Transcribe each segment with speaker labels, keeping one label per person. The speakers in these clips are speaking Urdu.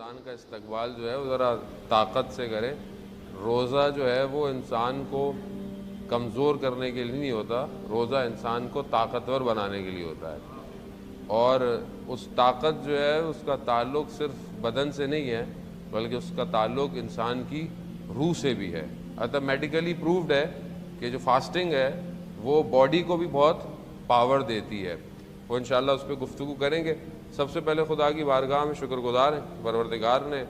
Speaker 1: رمضان کا استقبال جو ہے وہ ذرا طاقت سے کریں. روزہ جو ہے وہ انسان کو کمزور کرنے کے لیے نہیں ہوتا، روزہ انسان کو طاقتور بنانے کے لیے ہوتا ہے. اور اس طاقت جو ہے اس کا تعلق صرف بدن سے نہیں ہے، بلکہ اس کا تعلق انسان کی روح سے بھی ہے. میڈیکلی پروفڈ ہے کہ جو فاسٹنگ ہے وہ باڈی کو بھی بہت پاور دیتی ہے. وہ انشاءاللہ اس پہ گفتگو کریں گے. سب سے پہلے خدا کی بارگاہ میں شکر گزار ہیں، پروردگار نے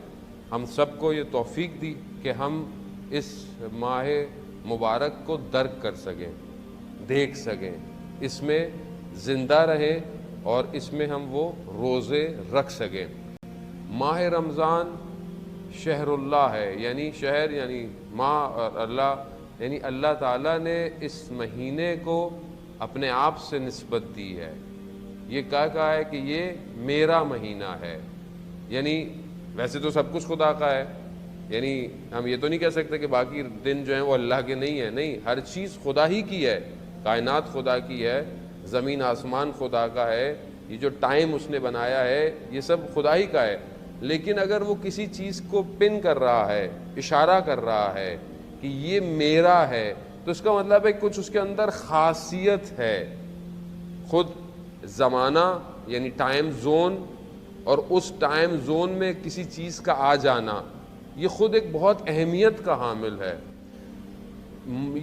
Speaker 1: ہم سب کو یہ توفیق دی کہ ہم اس ماہ مبارک کو درک کر سکیں، دیکھ سکیں، اس میں زندہ رہیں اور اس میں ہم وہ روزے رکھ سکیں. ماہ رمضان شہر اللہ ہے، یعنی شہر یعنی ماہ اور اللہ، یعنی اللہ تعالیٰ نے اس مہینے کو اپنے آپ سے نسبت دی ہے. یہ کہا ہے کہ یہ میرا مہینہ ہے. یعنی ویسے تو سب کچھ خدا کا ہے، یعنی ہم یہ تو نہیں کہہ سکتے کہ باقی دن جو ہیں وہ اللہ کے نہیں ہیں. نہیں، ہر چیز خدا ہی کی ہے. کائنات خدا کی ہے، زمین آسمان خدا کا ہے، یہ جو ٹائم اس نے بنایا ہے یہ سب خدا ہی کا ہے. لیکن اگر وہ کسی چیز کو پن کر رہا ہے، اشارہ کر رہا ہے کہ یہ میرا ہے، تو اس کا مطلب ہے کچھ اس کے اندر خاصیت ہے. خود زمانہ یعنی ٹائم زون اور اس ٹائم زون میں کسی چیز کا آ جانا، یہ خود ایک بہت اہمیت کا حامل ہے.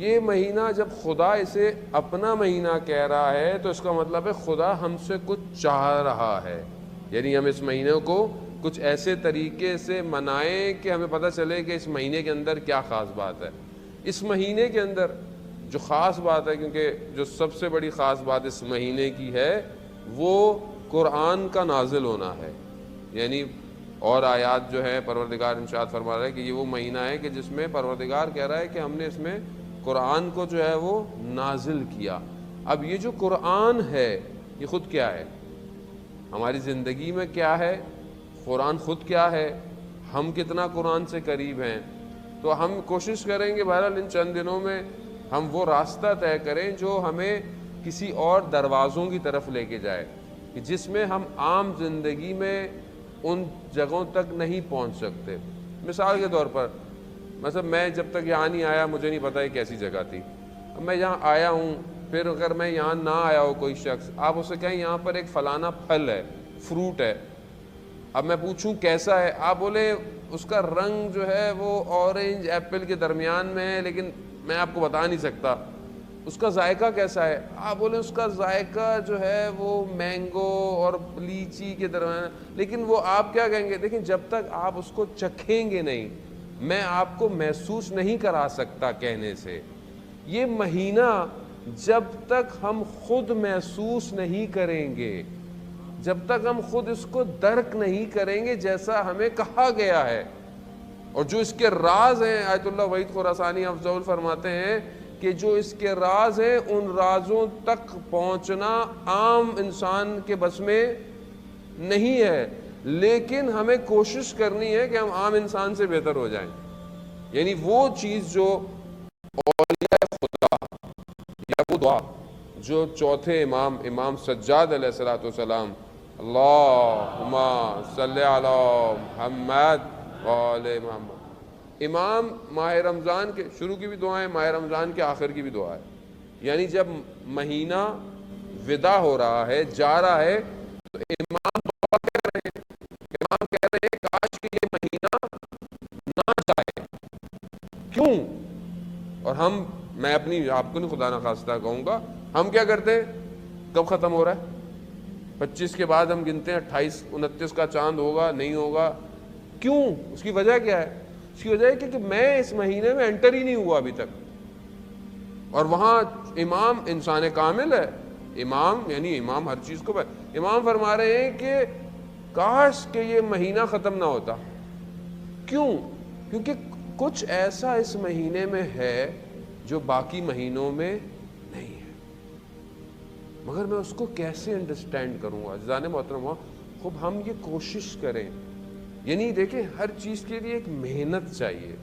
Speaker 1: یہ مہینہ جب خدا اسے اپنا مہینہ کہہ رہا ہے تو اس کا مطلب ہے خدا ہم سے کچھ چاہ رہا ہے. یعنی ہم اس مہینے کو کچھ ایسے طریقے سے منائیں کہ ہمیں پتہ چلے کہ اس مہینے کے اندر کیا خاص بات ہے. اس مہینے کے اندر جو خاص بات ہے، کیونکہ جو سب سے بڑی خاص بات اس مہینے کی ہے وہ قرآن کا نازل ہونا ہے. یعنی اور آیات جو ہے پروردگار ارشاد فرما رہا ہے کہ یہ وہ مہینہ ہے کہ جس میں پروردگار کہہ رہا ہے کہ ہم نے اس میں قرآن کو جو ہے وہ نازل کیا. اب یہ جو قرآن ہے یہ خود کیا ہے، ہماری زندگی میں کیا ہے، قرآن خود کیا ہے، ہم کتنا قرآن سے قریب ہیں. تو ہم کوشش کریں گے بہرحال ان چند دنوں میں ہم وہ راستہ طے کریں جو ہمیں کسی اور دروازوں کی طرف لے کے جائے، کہ جس میں ہم عام زندگی میں ان جگہوں تک نہیں پہنچ سکتے. مثال کے طور پر مثلا میں جب تک یہاں نہیں آیا مجھے نہیں پتا یہ کیسی جگہ تھی. اب میں یہاں آیا ہوں، پھر اگر میں یہاں نہ آیا ہو کوئی شخص، آپ اسے کہیں یہاں پر ایک فلانا پھل ہے، فروٹ ہے، اب میں پوچھوں کیسا ہے، آپ بولے اس کا رنگ جو ہے وہ اورنج ایپل کے درمیان میں ہے، لیکن میں آپ کو بتا نہیں سکتا. اس کا ذائقہ کیسا ہے، آپ بولیں اس کا ذائقہ جو ہے وہ مینگو اور لیچی کے درمیان، لیکن وہ آپ کیا کہیں گے، دیکھیں جب تک آپ اس کو چکھیں گے نہیں میں آپ کو محسوس نہیں کرا سکتا کہنے سے. یہ مہینہ جب تک ہم خود محسوس نہیں کریں گے، جب تک ہم خود اس کو درک نہیں کریں گے جیسا ہمیں کہا گیا ہے، اور جو اس کے راز ہیں، آیت اللہ وحید خراسانی افضل فرماتے ہیں کہ جو اس کے راز ہیں ان رازوں تک پہنچنا عام انسان کے بس میں نہیں ہے، لیکن ہمیں کوشش کرنی ہے کہ ہم عام انسان سے بہتر ہو جائیں. یعنی وہ چیز جو اولیاء خدا یا وہ دعا جو چوتھے امام سجاد علیہ الصلوۃ والسلام اللہم صلی علی محمد وآل محمد، امام ماہ رمضان کے شروع کی بھی دعا ہے، ماہ رمضان کے آخر کی بھی دعا ہے. یعنی جب مہینہ ودا ہو رہا ہے، جا رہا ہے، تو امام دعا کہہ رہے ہیں، امام کہہ رہے ہیں کاش کہ یہ مہینہ نہ جائے. کیوں؟ اور میں اپنی آپ کو نہیں خدا نخواستہ کہوں گا، ہم کیا کرتے ہیں، کب ختم ہو رہا ہے، 25 کے بعد ہم گنتے ہیں 28 29 کا چاند ہوگا نہیں ہوگا. کیوں؟ اس کی وجہ کیا ہے؟ اس کی وجہ ہے کہ میں اس مہینے میں انٹر ہی نہیں ہوا ابھی تک. اور وہاں امام انسان کامل ہے، امام یعنی امام ہر چیز کو امام فرما رہے ہیں کہ کاش کہ یہ مہینہ ختم نہ ہوتا. کیوں؟ کیونکہ کچھ ایسا اس مہینے میں ہے جو باقی مہینوں میں نہیں ہے، مگر میں اس کو کیسے انڈرسٹینڈ کروں گا. عزیزان محترم، خوب ہم یہ کوشش کریں. یعنی دیکھیں ہر چیز کے لیے ایک محنت چاہیے،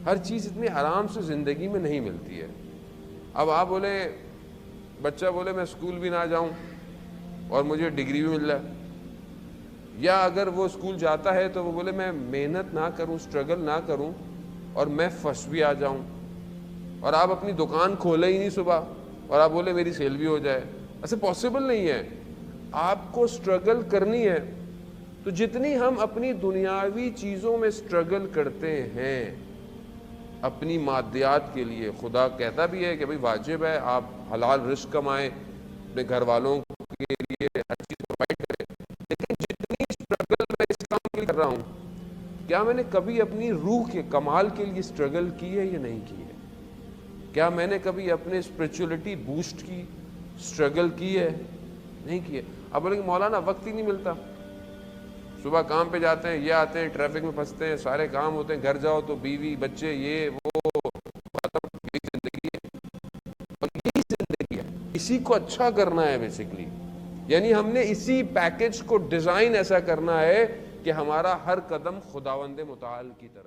Speaker 1: ہر چیز اتنی آرام سے زندگی میں نہیں ملتی ہے. اب آپ بولیں، بچہ بولے میں اسکول بھی نہ جاؤں اور مجھے ڈگری بھی مل جائے، یا اگر وہ اسکول جاتا ہے تو وہ بولے میں محنت نہ کروں، اسٹرگل نہ کروں اور میں فرسٹ بھی آ جاؤں، اور آپ اپنی دکان کھولے ہی نہیں صبح اور آپ بولے میری سیل بھی ہو جائے، ایسے پاسبل نہیں ہے. آپ کو اسٹرگل کرنی ہے. تو جتنی ہم اپنی دنیاوی چیزوں میں اسٹرگل کرتے ہیں اپنی مادیات کے لیے، خدا کہتا بھی ہے کہ بھئی واجب ہے آپ حلال رزق کمائیں، اپنے گھر والوں کے لیے ہر چیز پرووائڈ کریں، لیکن جتنی اسٹرگل میں اس کام کے لیے کر رہا ہوں، کیا میں نے کبھی اپنی روح کے کمال کے لیے اسٹرگل کی ہے یا نہیں کی ہے؟ کیا میں نے کبھی اپنے اسپرچولیٹی بوسٹ کی، اسٹرگل کی ہے؟ نہیں کی ہے. اب بولیں کہ مولانا وقت ہی نہیں ملتا، صبح کام پہ جاتے ہیں، یہ آتے ہیں، ٹریفک میں پھنستے ہیں، سارے کام ہوتے ہیں، گھر جاؤ تو بیوی بچے یہ وہ، یہی زندگی ہے. اور یہی زندگی ہے، اسی کو اچھا کرنا ہے بیسیکلی. یعنی ہم نے اسی پیکج کو ڈیزائن ایسا کرنا ہے کہ ہمارا ہر قدم خداوند متعال کی طرف